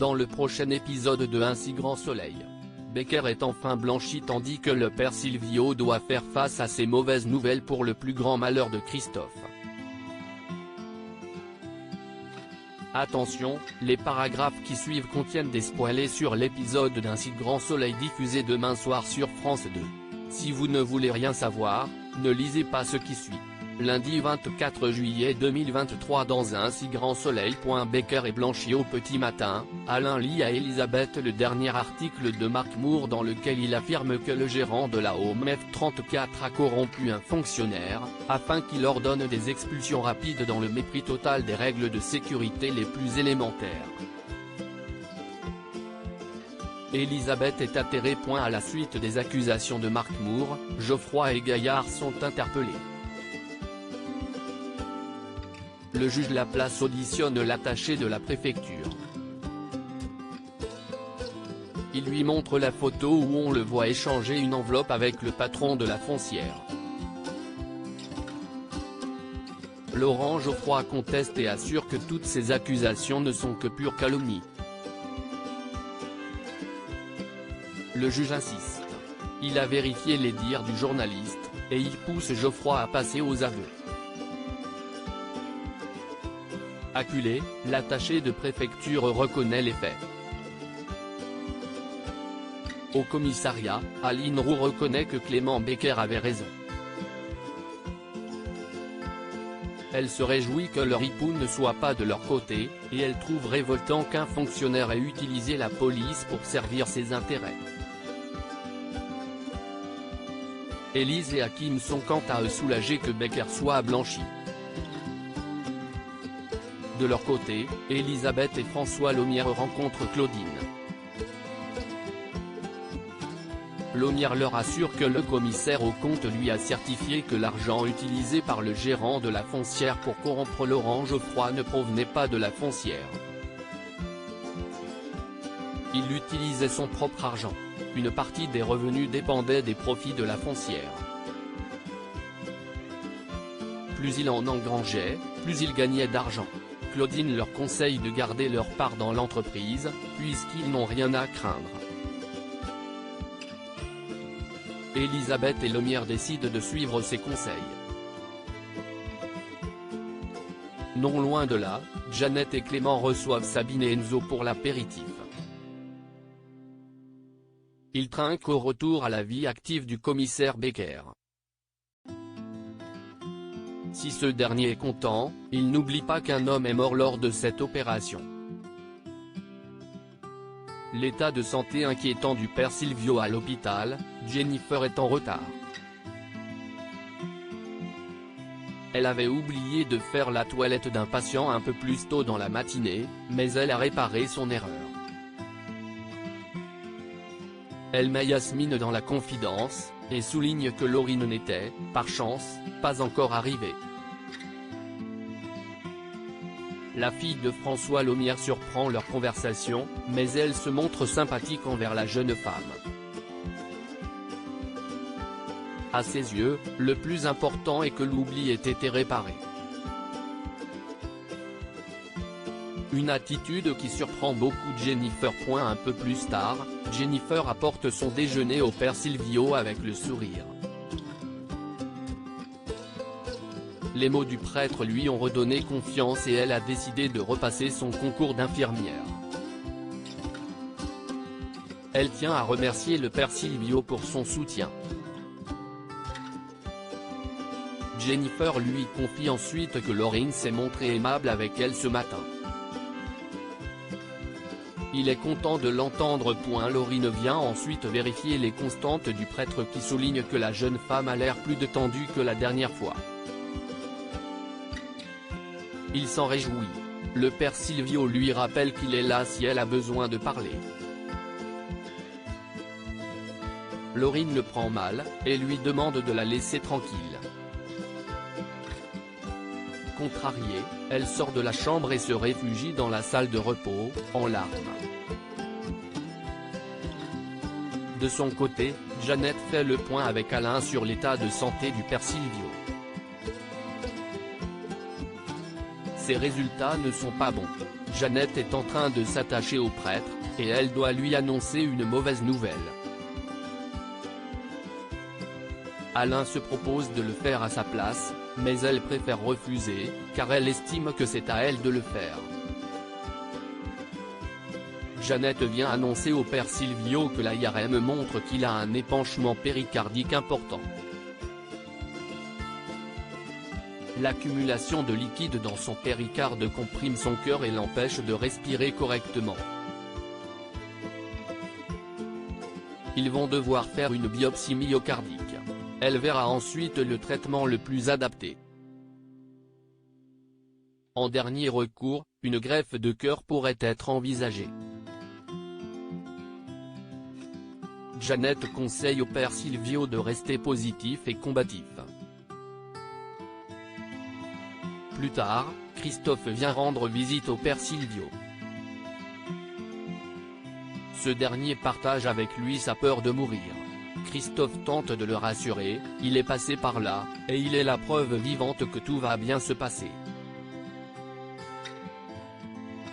Dans le prochain épisode de Un si grand soleil, Becker est enfin blanchi tandis que le père Silvio doit faire face à ces mauvaises nouvelles pour le plus grand malheur de Christophe. Attention, les paragraphes qui suivent contiennent des spoilers sur l'épisode d'Un si grand soleil diffusé demain soir sur France 2. Si vous ne voulez rien savoir, ne lisez pas ce qui suit. Lundi 24 juillet 2023 dans Un si grand soleil. Becker est blanchi au petit matin. Alain lit à Elisabeth le dernier article de Mark Moore dans lequel il affirme que le gérant de la Home F34 a corrompu un fonctionnaire, afin qu'il ordonne des expulsions rapides dans le mépris total des règles de sécurité les plus élémentaires. Elisabeth est atterrée. À la suite des accusations de Mark Moore, Geoffroy et Gaillard sont interpellés. Le juge Laplace auditionne l'attaché de la préfecture. Il lui montre la photo où on le voit échanger une enveloppe avec le patron de la foncière. Laurent Geoffroy conteste et assure que toutes ces accusations ne sont que pure calomnie. Le juge insiste. Il a vérifié les dires du journaliste, et il pousse Geoffroy à passer aux aveux. Acculé, l'attaché de préfecture reconnaît les faits. Au commissariat, Aline Roux reconnaît que Clément Becker avait raison. Elle se réjouit que leur époux ne soit pas de leur côté, et elle trouve révoltant qu'un fonctionnaire ait utilisé la police pour servir ses intérêts. Élise et Hakim sont quant à eux soulagés que Becker soit blanchi. De leur côté, Elisabeth et François Laumière rencontrent Claudine. Laumière leur assure que le commissaire aux comptes lui a certifié que l'argent utilisé par le gérant de la foncière pour corrompre Laurent Geoffroy ne provenait pas de la foncière. Il utilisait son propre argent. Une partie des revenus dépendait des profits de la foncière. Plus il en engrangeait, plus il gagnait d'argent. Claudine leur conseille de garder leur part dans l'entreprise, puisqu'ils n'ont rien à craindre. Elisabeth et Laumière décident de suivre ses conseils. Non loin de là, Jeannette et Clément reçoivent Sabine et Enzo pour l'apéritif. Ils trinquent au retour à la vie active du commissaire Becker. Si ce dernier est content, il n'oublie pas qu'un homme est mort lors de cette opération. L'état de santé inquiétant du père Silvio à l'hôpital, Jennifer est en retard. Elle avait oublié de faire la toilette d'un patient un peu plus tôt dans la matinée, mais elle a réparé son erreur. Elle met Yasmine dans la confidence, et souligne que Laurine n'était, par chance, pas encore arrivée. La fille de François Laumière surprend leur conversation, mais elle se montre sympathique envers la jeune femme. À ses yeux, le plus important est que l'oubli ait été réparé. Une attitude qui surprend beaucoup Jennifer. Un peu plus tard, Jennifer apporte son déjeuner au père Silvio avec le sourire. Les mots du prêtre lui ont redonné confiance et elle a décidé de repasser son concours d'infirmière. Elle tient à remercier le père Silvio pour son soutien. Jennifer lui confie ensuite que Laurine s'est montrée aimable avec elle ce matin. Il est content de l'entendre. Laurine vient ensuite vérifier les constantes du prêtre qui souligne que la jeune femme a l'air plus détendue que la dernière fois. Il s'en réjouit. Le père Silvio lui rappelle qu'il est là si elle a besoin de parler. Laurine le prend mal, et lui demande de la laisser tranquille. Contrariée, elle sort de la chambre et se réfugie dans la salle de repos, en larmes. De son côté, Jeannette fait le point avec Alain sur l'état de santé du père Silvio. Ses résultats ne sont pas bons. Jeannette est en train de s'attacher au prêtre, et elle doit lui annoncer une mauvaise nouvelle. Alain se propose de le faire à sa place, mais elle préfère refuser, car elle estime que c'est à elle de le faire. Jeannette vient annoncer au père Silvio que l'IRM montre qu'il a un épanchement péricardique important. L'accumulation de liquide dans son péricarde comprime son cœur et l'empêche de respirer correctement. Ils vont devoir faire une biopsie myocardique. Elle verra ensuite le traitement le plus adapté. En dernier recours, une greffe de cœur pourrait être envisagée. Jeannette conseille au père Silvio de rester positif et combatif. Plus tard, Christophe vient rendre visite au père Silvio. Ce dernier partage avec lui sa peur de mourir. Christophe tente de le rassurer, il est passé par là, et il est la preuve vivante que tout va bien se passer.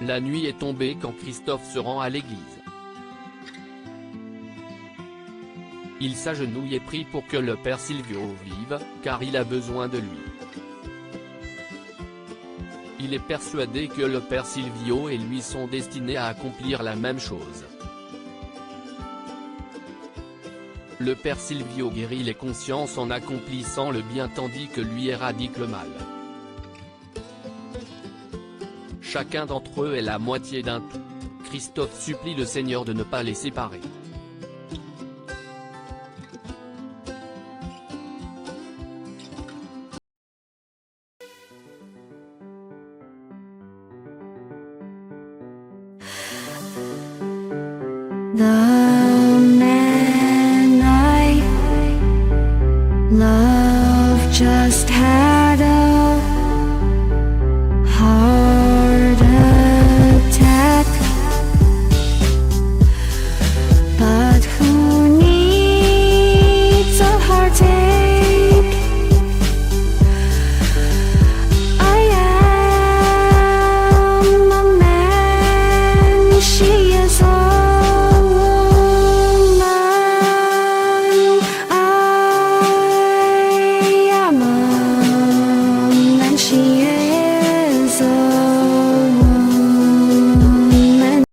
La nuit est tombée quand Christophe se rend à l'église. Il s'agenouille et prie pour que le père Silvio vive, car il a besoin de lui. Il est persuadé que le père Silvio et lui sont destinés à accomplir la même chose. Le père Silvio guérit les consciences en accomplissant le bien tandis que lui éradique le mal. Chacun d'entre eux est la moitié d'un tout. Christophe supplie le Seigneur de ne pas les séparer. The man I love just had